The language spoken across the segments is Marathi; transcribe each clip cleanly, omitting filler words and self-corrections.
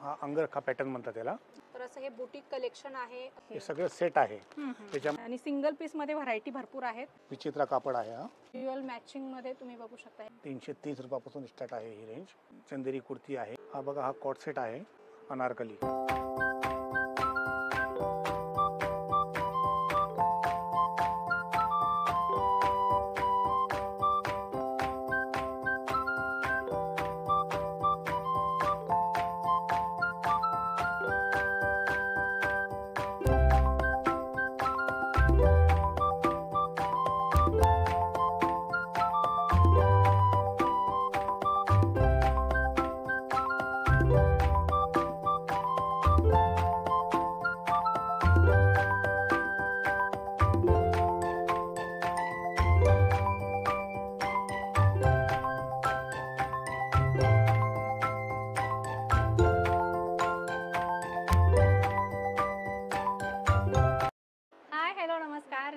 हा अंगरखा पॅटर्न म्हणतात त्याला. तर असं हे बुटीक कलेक्शन आहे. हे सगळं सेट आहे त्याच्या आणि सिंगल पीस मध्ये व्हरायटी भरपूर आहेत. विचित्र कापड आहे हा. ड्युअल मॅचिंग मध्ये तुम्ही बघू शकता. 330 रुपयापासून स्टार्ट आहे ही रेंज. चंदेरी कुर्ती आहे. हा बघा हा कॉट सेट आहे अनारकली.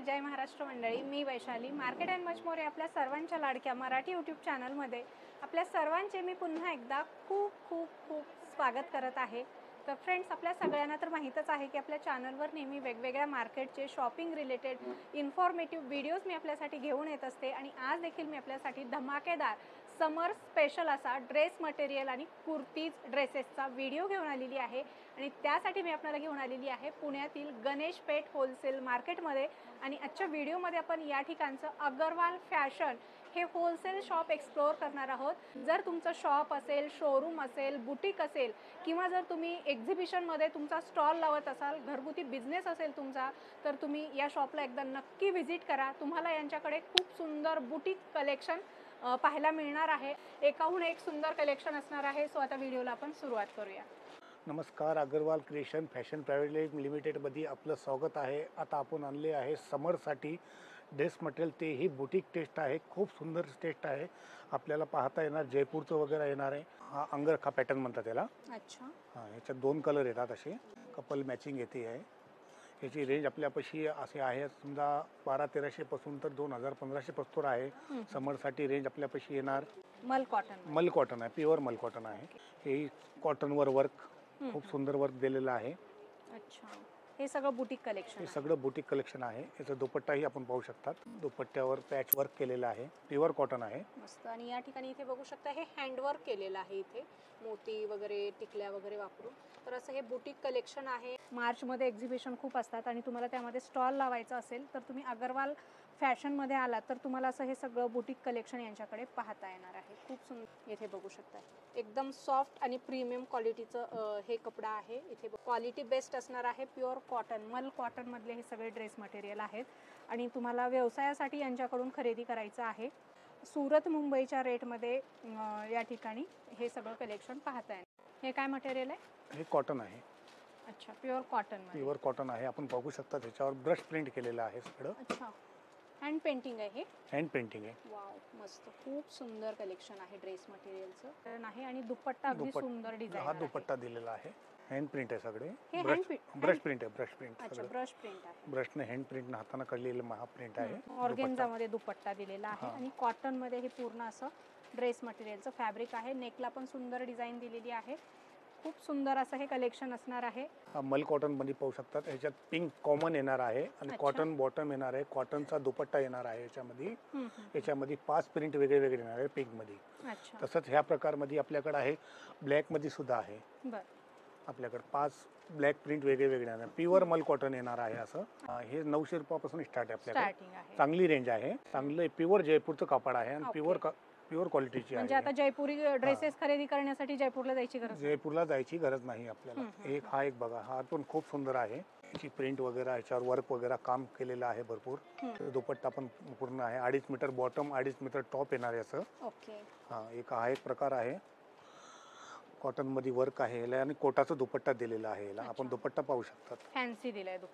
जय महाराष्ट्र मंडळी, मी Vaishali. Market and much more आपल्या सर्वांच्या लाडक्या मराठी यूट्यूब चॅनलमध्ये आपल्या सर्वांचे मी पुन्हा एकदा खूप खूप खूप स्वागत करत आहे. तर फ्रेंड्स, आपल्या सगळ्यांना तर माहीतच आहे की आपल्या चॅनलवर नेहमी वेगवेगळ्या मार्केटचे शॉपिंग रिलेटेड इन्फॉर्मेटिव्ह व्हिडिओज मी आपल्यासाठी घेऊन येत असते. आणि आज देखील मी आपल्यासाठी धमाकेदार समर स्पेशल असा ड्रेस मटेरियल आणि कुर्तीज ड्रेसेसचा व्हिडिओ घेऊन आलेली आहे. आणि त्यासाठी मी आपल्याला घेऊन आलेली आहे पुण्यातील गणेश पेठ होलसेल मार्केटमध्ये. आणि आजच्या व्हिडिओमध्ये आपण या ठिकाणचं अग्रवाल फॅशन हे होलसेल शॉप एक्सप्लोअर करणार आहोत. जर तुमचं शॉप असेल, शोरूम असेल, बुटीक असेल, किंवा जर तुम्ही एक्झिबिशनमध्ये तुमचा स्टॉल लावत असाल, घरगुती बिझनेस असेल तुमचा, तर तुम्ही या शॉपला एकदा नक्की व्हिजिट करा. तुम्हाला यांच्याकडे खूप सुंदर बुटीक कलेक्शन पाहायला मिळणार आहे. एकाहून एक सुंदर कलेक्शन असणार आहे. सो आता व्हिडिओला आपण सुरुवात करूया. नमस्कार, अग्रवाल क्रिएशन फॅशन प्रायव्हेट लिमिटेडमध्ये आपलं स्वागत आहे. आता आपण आणले आहे समरसाठी ड्रेस मटेरियल, तेही बुटीक टेस्ट आहे. खूप सुंदर टेस्ट आहे. आपल्याला पाहता येणार जयपूरचं वगैरे येणार आहे. हा अंगरखा पॅटर्न म्हणतात त्याला. अच्छा. हां, ह्याच्यात 2 कलर येतात, असे कपल मॅचिंग येते आहे. याची रेंज आपल्यापाशी असे आहे समजा 1200-1300 पासून तर 2000-1500 पासून आहे. समरसाठी रेंज आपल्यापाशी येणार मल कॉटन. मल कॉटन आहे, प्युअर मल कॉटन आहे. हे कॉटनवर वर्क, खूप सुंदर वर्क दिलेलं आहे. अच्छा, हे सगळं बुटीक कलेक्शन. हे सगळं बुटीक कलेक्शन आहे. याचा दुपट्टाही आपण पाहू शकतात. दुपट्ट्यावर पॅच वर्क केलेलं आहे, प्युअर कॉटन आहे. मस्त. आणि या ठिकाणी इथे बघू शकता हे हँडवर्क केलेलं आहे. इथे मोती वगैरे, टिकल्या वगैरे वापरून. तर असं हे बुटीक कलेक्शन आहे. मार्चमध्ये एक्झिबिशन खूप असतात आणि तुम्हाला त्यामध्ये स्टॉल लावायचा असेल तर तुम्ही अग्रवाल फॅशनमध्ये आलात तर तुम्हाला असं हे सगळं बुटीक कलेक्शन यांच्याकडे पाहता येणार आहे. खूप सुंदर इथे बघू शकता. एकदम सॉफ्ट आणि प्रीमियम क्वालिटीचं हे कपडा आहे. इथे क्वालिटी बेस्ट असणार आहे. प्युअर कॉटन, मल कॉटन मधले हे सगळे ड्रेस मटेरियल आहेत. आणि तुम्हाला व्यवसायासाठी यांच्याकडून खरेदी करायचं आहे. सुरत मुंबईच्या रेटमध्ये या ठिकाणी हे सगळं कलेक्शन पाहता येईल. हे काय मटेरियल आहे? हे कॉटन आहे. अच्छा, प्युअर कॉटन. प्युअर कॉटन आहे. आपण बघू शकता त्याच्यावर ब्रश प्रिंट केलेलं आहे सगळं. अच्छा, हँड पेंटिंग आहे हे? हँड पेंटिंग आहे. वाव, मस्त. खूप सुंदर कलेक्शन आहे ड्रेस मटेरियलचं आहे. आणि दुपट्टा अगदी सुंदर डिझाइन. हा दुपट्टा दिलेला आहे. हँड प्रिंट आहे सगळे. ब्रश प्रिंट आहे, ब्रश प्रिंट. अच्छा, ब्रश प्रिंट आहे. ब्रशने हँड प्रिंट हाताने काढलेलं महा प्रिंट आहे. ऑर्गेन्झामध्ये दुपट्टा दिलेला आहे. आणि कॉटन मध्ये हे पूर्ण असं ड्रेस मटेरियलचं फॅब्रिक आहे. नेकला पण सुंदर डिझाइन दिलेली आहे. खूप सुंदर असं हे कलेक्शन असणार आहे. मल कॉटन मध्ये पाहू शकतात. ह्याच्यात पिंक कॉमन येणार आहे आणि कॉटन बॉटम येणार आहे. कॉटनचा दुपट्टा येणार आहे. याच्यामध्ये 5 प्रिंट वेगळे वेगळे येणार आहे पिंक मध्ये. तसंच ह्या प्रकारमध्ये आपल्याकडे आहे. ब्लॅक मध्ये सुद्धा आहे. आपल्याकडे 5 ब्लॅक प्रिंट वेगळे वेगळे येणार. प्युअर मल कॉटन येणार आहे. असं हे 900 रुपयापासून स्टार्ट आहे आपल्याकडे. चांगली रेंज आहे. चांगलं प्युअर जयपूरचं कापड आहे आणि प्युअर क्वालिटीची आहे. म्हणजे आता जयपुरी ड्रेसेस खरेदी करण्यासाठी जयपूरला जायची गरज नाही आपल्याला. हा एक बघा, हा पण खूप सुंदर आहे. याची प्रिंट वगैरे, याच्यावर वर्क वगैरे काम केलेलं आहे भरपूर. दुपट्टा पण पूर्ण आहे. 2.5 मीटर बॉटम, 2.5 मीटर टॉप येणार याचं. हा एक प्रकार आहे. कॉटन मध्ये वर्क आहे याला आणि कोटाचा दुपट्टा दिलेला आहे याला. आपण दुपट्टा पाहू शकतात.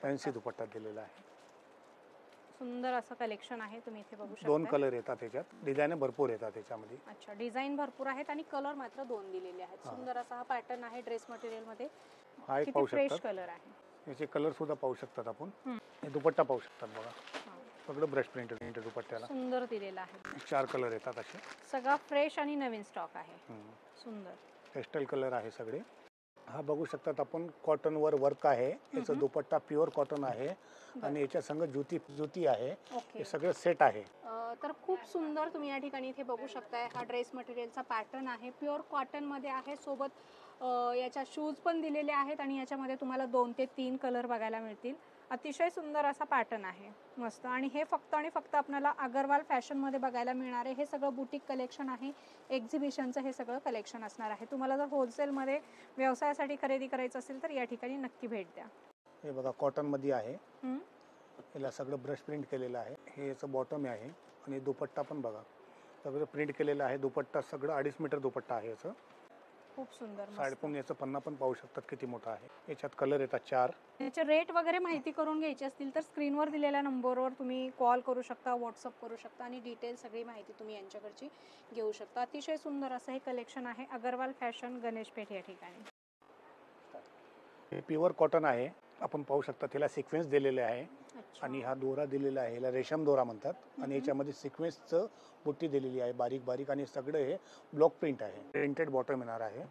फॅन्सी दुपट्टा दिलेला आहे. सुंदर असं कलेक्शन आहे. तुम्ही इथे बघू शकता. 2 कलर येतात त्याच्यात. डिझाईन भरपूर येतात त्याच्यामध्ये. अच्छा, डिझाईन भरपूर आहेत आणि कलर मात्र 2 दिलेले आहेत. सुंदर असा हा पॅटर्न आहे ड्रेस मटेरियल मध्ये. हा एक पाहू शकतात. फ्रेश कलर आहे. याचे कलर सुद्धा पाहू शकतात आपण. हे दुपट्टा पाहू शकतात बघा. सगळं ब्रश प्रिंट दुपट्ट्याला सुंदर दिलेला आहे. 4 कलर येतात असे. सगळा फ्रेश आणि नवीन स्टॉक आहे. सुंदर पेस्टल कलर आहे सगळे. हा बघू शकतात आपण कॉटनवर वर्क आहे, याचं दुपट्टा प्युअर कॉटन आहे आणि याच्या संग ज्योती आहे, ओके. हे सगळं सेट आहे. तर खूप सुंदर तुम्ही या ठिकाणी इथे बघू शकताय. हा ड्रेस मटेरियलचा पॅटर्न आहे, प्युअर कॉटन मध्ये आहे. सोबत याच्या शूज पण दिलेले आहेत आणि याच्यामध्ये तुम्हाला 2 ते 3 कलर बघायला मिळतील. अतिशय सुंदर असा पॅटर्न आहे, मस्त. आणि हे फक्त आणि फक्त आपल्याला अगरवाल फॅशन मध्ये बघायला मिळणार आहे. हे सगळं बुटीक कलेक्शन आहे, एक्झिबिशनचं हे सगळं कलेक्शन असणार आहे. तुम्हाला जर होलसेल मध्ये व्यवसायासाठी खरेदी करायचं असेल तर या ठिकाणी नक्की भेट द्या. हे बघा कॉटन मध्ये आहे, याला सगळं ब्रश प्रिंट केलेलं आहे. हे याचं बॉटम आहे आणि दुपट्टा पण बघा सगळं प्रिंट केलेलं आहे. दुपट्टा सगळं 2.5 मीटर दुपट्टा आहे याचं. खूप सुंदर. साडेपून याचं पन्ना पण पाहू शकतात किती मोठा आहे. याच्यात कलर येतात 4. याचे रेट वगैरे माहिती करून घ्यायची असतील तर स्क्रीनवर दिलेल्या नंबरवर तुम्ही कॉल करू शकता, व्हॉट्सअप करू शकता आणि डिटेल सगळी माहिती तुम्ही यांच्याकडची घेऊ शकता. अतिशय सुंदर असं हे कलेक्शन आहे अगरवाल फॅशन गणेशपेठ या ठिकाणी. हे प्युअर कॉटन आहे, आपण पाहू शकता. त्याला सिक्वेन्स दिलेले आहे आणि हा दोरा दिलेला आहे, याला रेशम दोरा म्हणतात. आणि याच्यामध्ये सिक्वेन्सचं बुट्टी दिलेली आहे बारीक बारीक आणि सगळं हे ब्लॉक प्रिंट आहे. प्रिंटेड बॉटम येणार आहे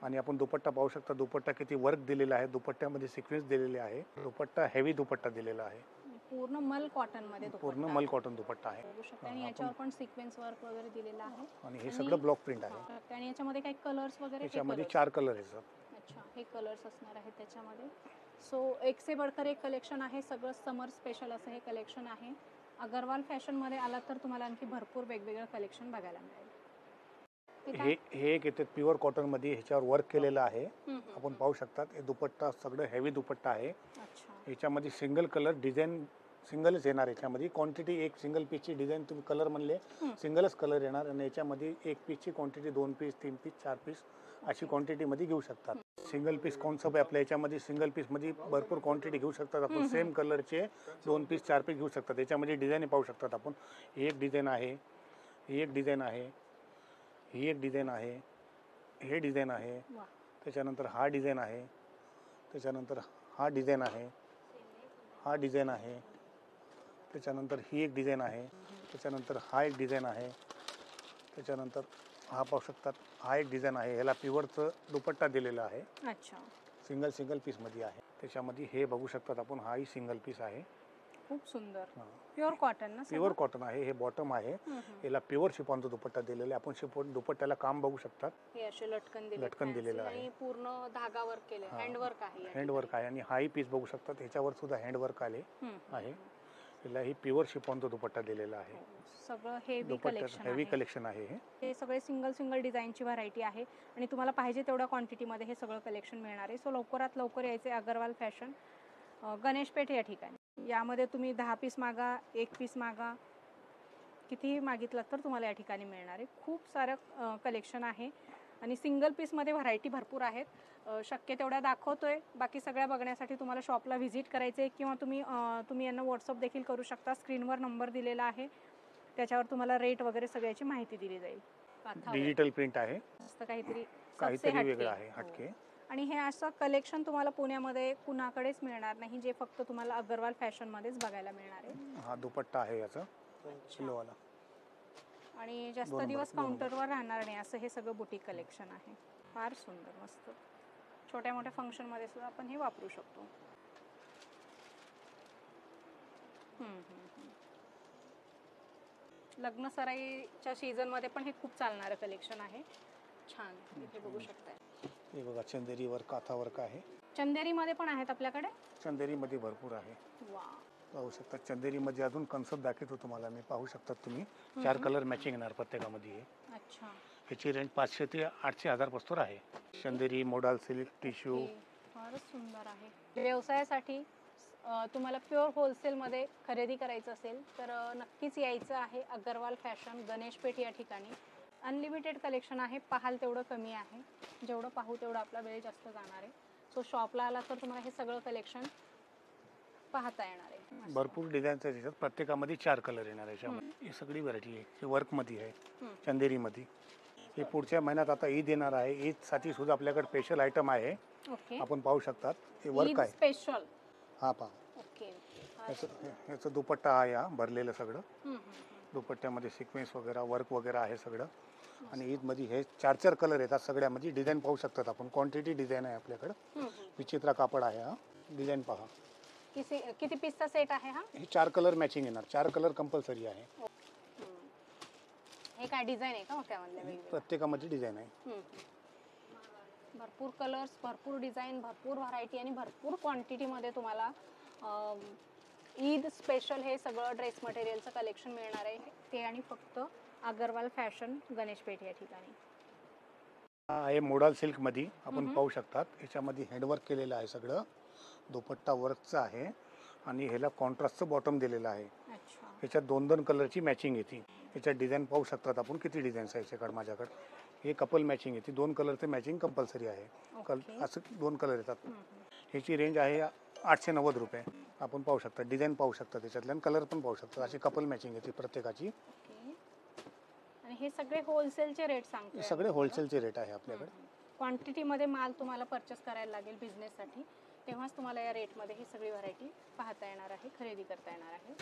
आणि आपण दुपट्टा पाहू शकता. दुपट्टा किती वर्क दिलेला आहे, दुपट्ट्यामध्ये सिक्वेन्स दिलेले आहे. दुपट्टा हेवी दुपट्टा दिलेला आहे, पूर्ण मल कॉटन मध्ये पूर्ण मल कॉटन दुपट्टा आहे. बघू शकता आणि याच्यावर पण सिक्वेन्स वर्क वगैरे दिलेला आहे आणि हे सगळं ब्लॉक प्रिंट आहे. आणि याच्यामध्ये काही कलर्स वगैरे, याच्यामध्ये 4 कलर आहेत. अच्छा, हे कलर्स असणार आहेत त्याच्यामध्ये. सो एक से बढ़कर एक कलेक्शन आहे. सगळं समर स्पेशल असं हे कलेक्शन आहे. अगरवाल फॅशन मध्ये आलात तर तुम्हाला आणखी भरपूर वेगवेगळं कलेक्शन बघायला मिळेल. हे एक येते प्युअर कॉटन मध्ये, ह्याच्यावर वर्क केलेलं आहे. आपण पाहू शकतात. हे दुपट्टा सगळं हेवी दुपट्टा आहे. याच्यामध्ये सिंगल कलर डिझाईन सिंगलच येणार. याच्यामध्ये क्वांटिटी एक सिंगल पीसची डिझाईन तुम्ही कलर म्हणले सिंगलच कलर येणार आणि याच्यामध्ये एक पीसची क्वांटिटी 2 पीस 3 पीस 4 पीस अशी क्वांटिटी मध्ये घेऊ शकतात. सिंगल पीस कॉन्सेप्ट आपल्या याच्यामध्ये सिंगल पीस मध्ये भरपूर क्वांटिटी घेऊ शकतात. आपण सेम कलरचे 2 पीस 4 पीस घेऊ शकतात. याच्यामध्ये डिझाईन पाहू शकतात आपण. ही एक डिझाईन आहे, ही एक डिझाईन आहे, ही एक डिझाईन आहे, हे डिझाईन आहे, त्याच्यानंतर हा डिझाईन आहे, त्याच्यानंतर हा डिझाईन आहे, हा डिझाईन आहे, त्याच्यानंतर ही एक डिझाईन आहे, त्याच्यानंतर हा एक डिझाईन आहे, त्याच्यानंतर हा पाहू शकतात हा एक डिझाईन आहे. ह्याला प्युअरचं दुपट्टा दिलेला आहे. अच्छा, सिंगल पीस मध्ये आहे. त्याच्यामध्ये हे बघू शकतात आपण, हाही सिंगल पीस आहे. खूप सुंदर प्युअर कॉटन ना, प्युअर कॉटन आहे. हे बॉटम आहे, याला प्युअर शिफॉनचा दुपट्टा दिलेला आहे. आपण शिफॉन दुपट्ट्याला काम बघू शकतात. हे असे लटकन दिलेलं आहे आणि पूर्ण धागा वर्क केले, हँड वर्क आहे. हँड वर्क आहे आणि हाही पीस बघू शकतात. ह्याच्यावर सुद्धा हँड वर्क आले आहे. याला ही प्युअर शिफॉनचा दुपट्टा दिलेला आहे. सगळं हेवी कलेक्शन आहे. हे सगळे सिंगल डिझाईनची व्हरायटी आहे आणि तुम्हाला पाहिजे तेवढ्या क्वांटिटीमध्ये हे सगळं कलेक्शन मिळणार आहे. सो लवकरात लवकर यायचे अगरवाल फॅशन गणेशपेठ या ठिकाणी. यामध्ये तुम्ही 10 पीस मागा, 1 पीस मागा, कितीही मागितलं तर तुम्हाला या ठिकाणी मिळणार आहे. खूप सारं कलेक्शन आहे आणि सिंगल पीसमध्ये व्हरायटी भरपूर आहेत. शक्य तेवढ्या दाखवतोय. बाकी सगळ्या बघण्यासाठी तुम्हाला शॉपला व्हिजिट करायचं आहे किंवा तुम्ही यांना व्हॉट्सअप देखील करू शकता. स्क्रीनवर नंबर दिलेला आहे, त्याच्यावर तुम्हाला रेट वगैरे सगळ्याची माहिती दिली जाईल. डिजिटल प्रिंट आहे, काहीतरी वेगळं आहे, हटके. आणि हे असं कलेक्शन तुम्हाला पुण्यामध्ये कुणाकडेच मिळणार नाही, जे फक्त तुम्हाला अगरवाल फॅशन मध्येच बघायला मिळणार आहे. हा दुपट्टा आहे याचा किलोवाला आणि जास्त दिवस काउंटरवर राहणार नाही असं हे सगळं बुटीक कलेक्शन आहे. फार सुंदर, मस्त. छोट्या मोठ्या फंक्शन मध्ये सुद्धा आपण हे वापरू शकतो. लग्न सराईच्या सीझन मध्ये पण हे खूप चालणारं कलेक्शन आहे. छान, इथे बघू शकताय. हे बघा चंदेरीवर काथा वर्क आहे. चंदेरीमध्ये पण आहेत आपल्याकडे. चंदेरीमध्ये भरपूर आहे. पाहू शकता. चंदेरीमध्ये अजून कन्सेप्ट दाखवतो तुम्हाला मी. पाहू शकता तुम्ही 4 कलर मॅचिंग येणार प्रत्येकामध्ये. अच्छा, ह्याची रेंज 500 ते 800 हजार पासून आहे. चंदेरी, मोडाल सिल्क, टिश्यू. फारच सुंदर आहे. व्यवसायासाठी तुम्हाला प्युअर होलसेलमध्ये खरेदी करायचं असेल तर नक्कीच यायचं आहे अगरवाल फॅशन गणेशपेठ या ठिकाणी. अनलिमिटेड कलेक्शन आहे, पाहाल तेवढं कमी आहे. जेवढं पाहू तेवढं आपला वेळ जास्त जाणार आहे. सो शॉपला आला तर तुम्हाला हे सगळं कलेक्शन पाहता येणार आहे. भरपूर डिझाईनचे आहेत. प्रत्येकामध्ये 4 कलर येणार आहे. ही सगळी व्हरायटी आहे. ही वर्कमध्ये आहे, चंदेरीमध्ये. हे पुढच्या महिन्यात आता ईद येणार आहे. ईदसाठी सुद्धा आपल्याकडे स्पेशल आयटम आहे. आपण पाहू शकतात. हे वर्क आहे स्पेशल. हा पहा. ओके, याचं दुपट्टा आहे, हा भरलेलं सगळं. दुपट्ट्यामध्ये सिक्वेन्स वगैरे वर्क वगैरे आहे सगळं. आणि ईदमध्ये हे 4 कलर येतात सगळ्यामध्ये. डिझाईन पाहू शकतात आपण, क्वांटिटी डिझाईन आहे आपल्याकडं. विचित्र कापड आहे हा. डिझाईन पहा. किती पीसचा सेट आहे हा? हे 4 कलर मॅचिंग येणार. 4 कलर कंपल्सरी आहे. हे काय डिझाईन आहे का मग त्यामध्ये? प्रत्येकामध्ये डिझाईन आहे. भरपूर कलर्स, भरपूर डिझाईन, भरपूर व्हरायटी आणि भरपूर क्वांटिटीमध्ये तुम्हाला ईद स्पेशल हे सगळं ड्रेस मटेरियलचं कलेक्शन मिळणार आहे. ते आणि फक्त अगरवाल फॅशन गणेशपेठ या ठिकाणी. आहे मोडाल सिल्क मध्ये आपण पाहू शकतात. याच्यामध्ये हँडवर्क केलेलं आहे सगळं. दुपट्टा वर्कचा आहे आणि ह्याला कॉन्ट्रास्टचं बॉटम दिलेलं आहे. याच्यात 2 कलरची मॅचिंग येते. याच्यात डिझाईन पाहू शकतात आपण, किती डिझाईन्स आहे याच्याकडे माझ्याकडे. हे कपल मॅचिंग येते. 2 कलरचे मॅचिंग कंपल्सरी आहे. असं 2 कलर येतात. ह्याची रेंज आहे 890 रुपये. आपण पाहू शकता, डिझाईन पाहू शकता त्याच्यातले आणि कलर पण पाहू शकता. अशी कपल मॅचिंग येते प्रत्येकाची. आणि हे सगळे होलसेलचे रेट सांगतो. सगळे होलसेलचे रेट आहे आपल्याकडे. क्वांटिटीमध्ये माल तुम्हाला परचेस करायला लागेल बिझनेससाठी, तेव्हाच तुम्हाला या रेटमध्ये ही सगळी व्हरायटी पाहता येणार आहे, खरेदी करता येणार आहे.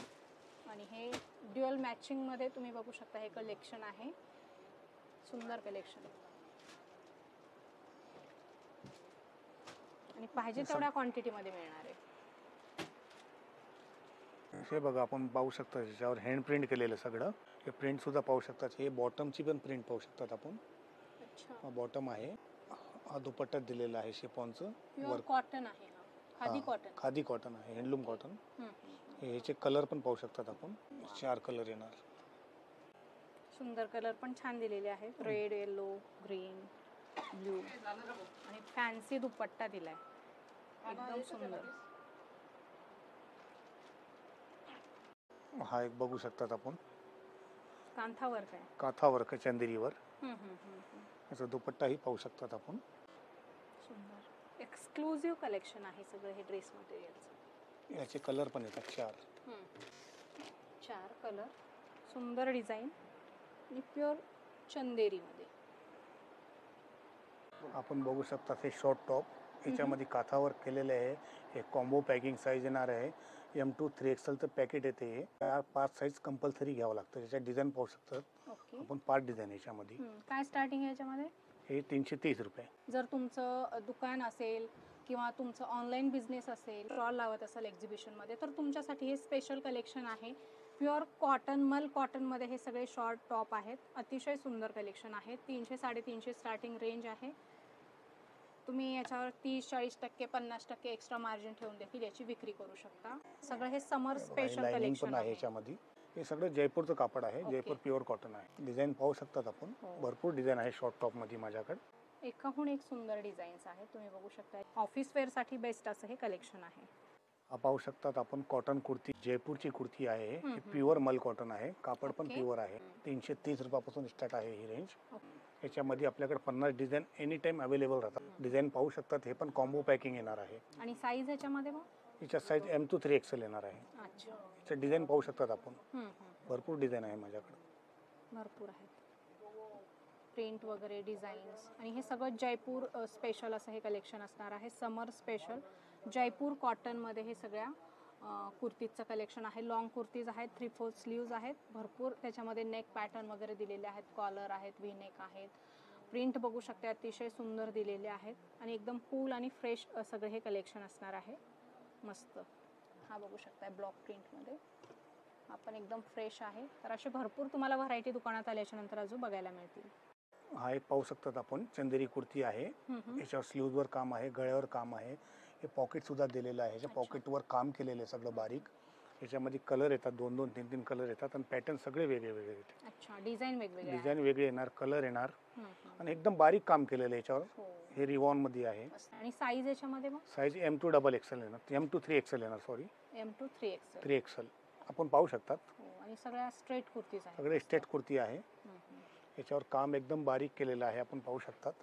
आणि हे ड्युअल मॅचिंगमध्ये तुम्ही बघू शकता. हे कलेक्शन आहे, सुंदर कलेक्शन आणि पाहिजे तेवढ्या क्वांटिटीमध्ये मिळणार आहे. हे बघा, आपण पाहू शकता त्याच्यावर हँड प्रिंट केलेलं सगळं. हे प्रिंट सुद्धा पाहू शकतात. हे बॉटमची पण प्रिंट पाहू शकतात आपण. हा बॉटम आहे. हा दुपट्टा दिलेला आहे शिफॉनचं. प्युअर कॉटन आहे. खादी कॉटन. खादी कॉटन आहे, हँडलूम कॉटन. ह्याचे कलर पण पाहू शकतात आपण. 4 कलर येणार. सुंदर कलर पण छान दिलेले आहेत. रेड, येलो, ग्रीन, ब्लू आणि फॅन्सी दुपट्टा दिलाय, एकदम सुंदर. हा एक बघू शकतात आपण, कांथा वर्क आहे. काथा वर्क चंदेरीवर. याचा दुपट्टाही पाहू शकतात आपण. सुंदर एक्सक्लुझिव्ह कलेक्शन आहे सगळं हे ड्रेस मटेरियलचं. याचे कलर पण येतात 4 कलर. सुंदर डिझाईन आणि प्युअर चंदेरीमध्ये. आपण बघू शकता हे शॉर्ट टॉप. याच्यामध्ये काथा वर्क केलेले आहे. हे कॉम्बो पॅकिंग साईज येणार आहे. M2 3XL पॅकेट येते. 5 साईज कंपल्सरी घ्यावं लागतं. याच्यात डिझाईन पाहू शकतात आपण. 5 डिझाईन याच्यामध्ये. काय स्टार्टिंग आहे याच्यामध्ये? हे 330 रुपये. जर तुमचं दुकान असेल किंवा तुमचं ऑनलाईन बिझनेस असेल, स्टॉल लावत असाल एक्झिबिशनमध्ये, तर तुमच्यासाठी हे स्पेशल कलेक्शन आहे. प्युअर कॉटन, मल कॉटनमध्ये हे सगळे शॉर्ट टॉप आहेत. अतिशय सुंदर कलेक्शन आहे. 300-350 स्टार्टिंग रेंज आहे. तुम्ही याच्यावर 30-40%, 50% एक्स्ट्रा मार्जिन ठेवून देखील याची विक्री करू शकता. सगळं हे समर स्पेशल कलेक्शन आहे. याच्यामध्ये हे सगळं जयपूरचं कापड आहे. जयपूर प्युअर कॉटन आहे. डिझाईन पाहू शकतात आपण. भरपूर डिझाईन आहे शॉर्ट टॉप मध्ये माझ्याकडे. एकाहून एक सुंदर डिझाईन्स आहेत. तुम्ही बघू शकता. ऑफिस वेअर साठी बेस्ट असं हे कलेक्शन आहे. हा पाहू शकतात आपण, कॉटन कुर्ती. जयपूरची कुर्ती आहे. ही प्युअर मल कॉटन आहे. कापड पण प्युअर आहे. 330 रुपयापासून स्टार्ट आहे ही रेंज. याच्यामध्ये आपल्याकडे 50 डिझाईन एनी टाइम अवेलेबल राहतात. डिझाईन पाहू शकतात. हे पण कॉम्बो पॅकिंग येणार आहे. आणि साईज याच्यामध्ये मग याच्यात साईज M2 3XL येणार आहे. याच्यात डिझाईन पाहू शकतात आपण. भरपूर डिझाईन आहे माझ्याकडे. भरपूर आहेत. प्रिंट वगैरे डिझाईन्स. आणि हे सगळं जयपूर स्पेशल असं हे कलेक्शन असणार आहे. समर स्पेशल जयपूर कॉटनमध्ये हे सगळ्या कुर्तीजचं कलेक्शन आहे. लॉंग कुर्तीज आहेत. 3/4 स्लीव्ज आहेत. भरपूर त्याच्यामध्ये नेक पॅटर्न वगैरे दिलेले आहेत. कॉलर आहेत, व्ही नेक आहेत. प्रिंट बघू शकते, अतिशय सुंदर दिलेले आहेत. आणि एकदम कूल आणि फ्रेश सगळे हे कलेक्शन असणार आहे. मस्त. हा बघू शकता ब्लॉक प्रिंटमध्ये. हा पण एकदम फ्रेश आहे. तर असे भरपूर तुम्हाला व्हरायटी दुकानात आल्याच्या नंतर अजून बघायला मिळतील. हा एक पाहू शकतात आपण, चंदेरी कुर्ती आहे. याच्यावर स्लीव्हवर काम आहे, गळ्यावर काम आहे. हे पॉकेट सुद्धा दिलेलं आहे. याच्या पॉकेटवर काम केलेलं आहे सगळं बारीक. याच्यामध्ये कलर येतात, 2-2, 3-3 कलर येतात आणि पॅटर्न सगळे वेगळे वेगळे येतात. अच्छा, डिझाईन वेगवेगळे. डिझाईन वेगळे येणार, कलर येणार आणि एकदम बारीक काम केलेलं आहे याच्यावर. हे रिवॉन मध्ये आहे. आणि साईज याच्यामध्ये मग साईज M2 XXL येणार. M2 3XL येणार. Sorry, M2 3XL. 3XL आपण पाहू शकतात. आणि सगळ्या स्ट्रेट कुर्तीज आहेत. सगळे स्ट्रेट कुर्ती आहे. याच्यावर काम एकदम बारीक केलेलं आहे. आपण पाहू शकतात.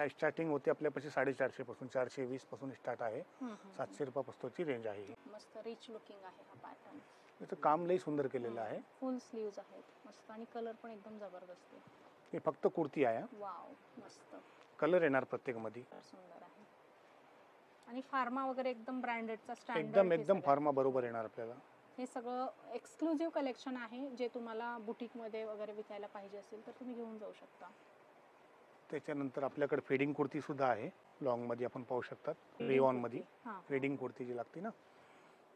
स्टार्टिंग होते आपल्यापाशी 450 पासून, 420 पासून स्टार्ट आहे. 700 रुपयापासूनची रेंज आहे. मस्त रिच लुकिंग आहे हा पॅटर्न. याचं काम लई सुंदर केलेलं आहे. फुल स्लीव्ज आहेत मस्त आणि कलर पण एकदम जबरदस्त आहे. हे फक्त कुर्ती आहे. वाव, मस्त. कलर येणार प्रत्येक मध्ये. सुंदर आहे. आणि फार्मा वगैरे एकदम ब्रँडेडचा स्टँडर्ड. एकदम फार्मा बरोबर येणार आपल्याला. हे सगळं एक्सक्लुझिव्ह कलेक्शन आहे, जे तुम्हाला बुटीकमध्ये वगैरे विकायला पाहिजे असेल तर तुम्ही घेऊन जाऊ शकता. त्याच्यानंतर आपल्याकडे फेडिंग कुर्ती सुद्धा आहे, लॉंग मध्ये आपण पाहू शकतात. रिवॉन मध्ये फेडिंग कुर्ती जी लागते ना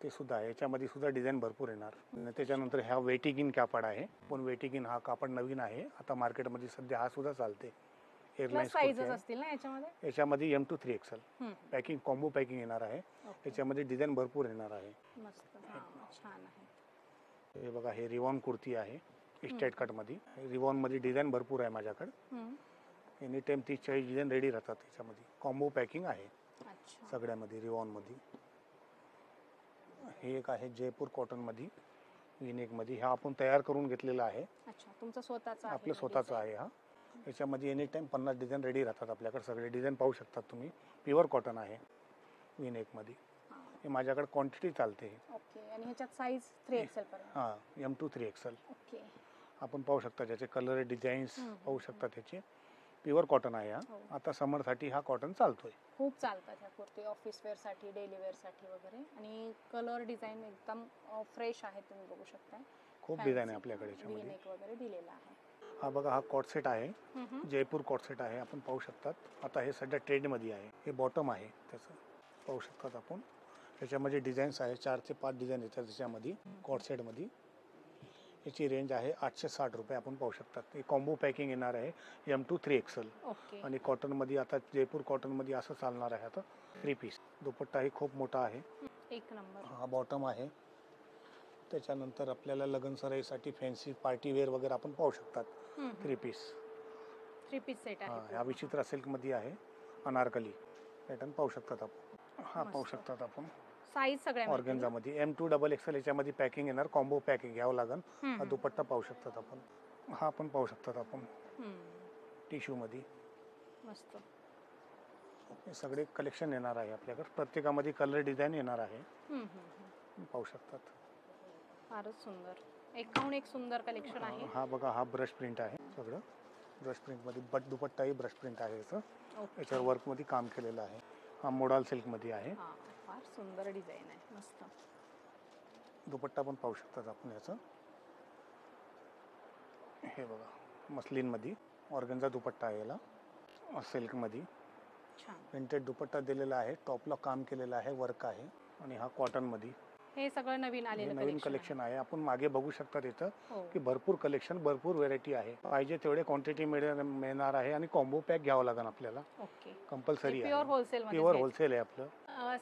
ते सुद्धा आहे. याच्यामध्ये सुद्धा डिझाईन भरपूर येणार. आणि त्याच्यानंतर ह्या वेटिंग इन कापड आहे, पण वेटिंग इन हा कापड नवीन आहे, आता मार्केटमध्ये सध्या हा सुद्धा चालते. प्लस साइजेस असतील ना याच्यामध्ये? याच्यामध्ये M2 3XL packing combo packing येणार आहे. याच्यामध्ये डिझाईन भरपूर येणार आहे. मस्त, छान आहे. हे बघा, हे रिवॉन कुर्ती आहे इस्टेट कट मध्ये. रिवॉन मध्ये डिझाईन भरपूर आहे माझ्याकडे. एनी टाइम 30-40 डिझाईन रेडी राहतात. त्याच्यामध्ये कॉम्बो पॅकिंग आहे सगळ्यामध्ये रिवॉन मध्ये. हे एक आहे जयपूर कॉटन मध्ये, विनेक मध्ये. हा आपण तयार करून घेतलेला आहे. अच्छा, तुमचा स्वतःचा आहे? आपलं स्वतःचा आहे हा. याच्यामध्ये एनी टाइम 50 डिझाईन रेडी राहतात आपल्याकडे. सगळे डिझाईन पाहू शकतात तुम्ही. प्युअर कॉटन आहे विनेक मध्ये. हे माझ्याकडे क्वांटिटी चालते. ओके. आणि ह्याच्यात साइज 3XL पर्यंत? हां, M2 3XL. ओके. आपण पाहू शकता ज्याचे कलर डिझाईन्स पाहू शकता त्याचे. प्युअर कॉटन आहे हा. आता समर साठी हा कॉटन चालतोय. खूप चालतात ह्या कुर्ती ऑफिस वेअर साठी, डेली वेअर साठी वगैरे. आणि कलर डिझाईन एकदम फ्रेश आहे, तुम्ही बघू शकता. खूप डिझाईन आहे आपल्याकडे याच्यामध्ये. विनेक वगैरे दिलेला आहे. हा बघा, हा कॉट सेट आहे, जयपूर कॉट सेट आहे. आपण पाहू शकतात. आता हे सध्या ट्रेंड मध्ये आहे. हे बॉटम आहे त्याचं, पाहू शकतात आपण. त्याच्यामध्ये डिझाईन्स आहे, 4 ते 5 डिझाईन येतात त्याच्यामध्ये कॉट सेट मध्ये. याची रेंज आहे 860 रुपये. आपण पाहू शकतात. हे कॉम्बो पॅकिंग येणार आहे M2 3XL. आणि कॉटन मध्ये आता जयपूर कॉटन मध्ये असं चालणार आहे आता 3 पीस. दुपट्टा ही खूप मोठा आहे, एक नंबर. हा बॉटम आहे. त्याच्यानंतर आपल्याला लग्न सराईसाठी फॅन्सी पार्टी वेअर वगैरे आपण पाहू शकतात. 3 पीस सेट आहे. हा विचित्रा सिल्क मध्ये आहे, अनारकली पॅटर्न पाहू शकतात आपण. हा पाहू शकतात आपण. साईज सगळ्या ऑर्गेन्झा मध्ये M2 XXL. याच्यामध्ये पॅकिंग येणार, कॉम्बो पॅकिंग घ्यावं लागेल. हा दुपट्टा पाहू शकतात आपण. हा पण पाहू शकतात आपण टिश्यू मध्ये. मस्त. हे सगळे कलेक्शन येणार आहे आपल्याकडे. प्रत्येकामध्ये कलर डिझाईन येणार आहे, पाहू शकतात. फारच सुंदर, एकाहून एक सुंदर कलेक्शन आहे. हा बघा, हा ब्रश प्रिंट आहे सगळं. ब्रश प्रिंट मध्ये बट दुपट्टाही ब्रश प्रिंट आहे याचं. याच्यावर वर्क मध्ये काम केलेलं आहे. हा मोडाल सिल्क मध्ये आहे. फार सुंदर डिझाईन आहे, मस्त. दुपट्टा पण पाहू शकतात आपण याचं. हे बघा, मस्लिन मध्ये ऑर्गेन्झा दुपट्टा आहे याला, सिल्क मध्ये. प्रिंटेड दुपट्टा दिलेला आहे, टॉपला काम केलेलं आहे, वर्क आहे. आणि हा कॉटन मध्ये. हे सगळं नवीन आलेलं नवीन कलेक्शन आहे. आपण मागे बघू शकता तिथं की भरपूर कलेक्शन, भरपूर व्हेरायटी आहे. पाहिजे तेवढे क्वांटिटी मिळणार आहे. आणि कॉम्बो पॅक घ्यावं लागेल आपल्याला, कंपल्सरी आहे. प्युअर होलसेल आहे आपलं.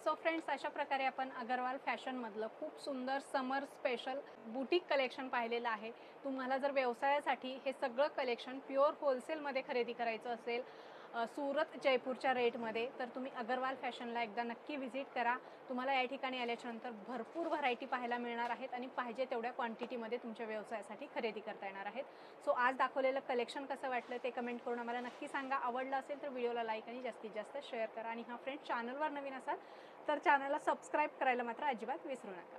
सो फ्रेंड्स, अशा प्रकारे आपण अगरवाल फॅशन मधलं खूप सुंदर समर स्पेशल बुटीक कलेक्शन पाहिलेलं आहे. तुम्हाला जर व्यवसायासाठी हे सगळं कलेक्शन प्युअर होलसेलमध्ये खरेदी करायचं असेल, सुरत जयपूरच्या रेटमध्ये, तर तुम्ही अगरवाल फॅशनला एकदा नक्की व्हिजिट करा. तुम्हाला या ठिकाणी आल्याच्या नंतर भरपूर व्हरायटी पाहायला मिळणार आहेत आणि पाहिजे तेवढ्या क्वांटिटीमध्ये तुमच्या व्यवसायासाठी खरेदी करता येणार आहेत. सो आज दाखवलेलं कलेक्शन कसं वाटलं ते कमेंट करून आम्हाला नक्की सांगा. आवडलं असेल तर व्हिडिओला लाईक आणि जास्तीत जास्त शेअर करा. आणि हा फ्रेंड्स, चॅनलवर नवीन असाल तर चॅनलला सबस्क्राईब करायला मात्र अजिबात विसरू नका.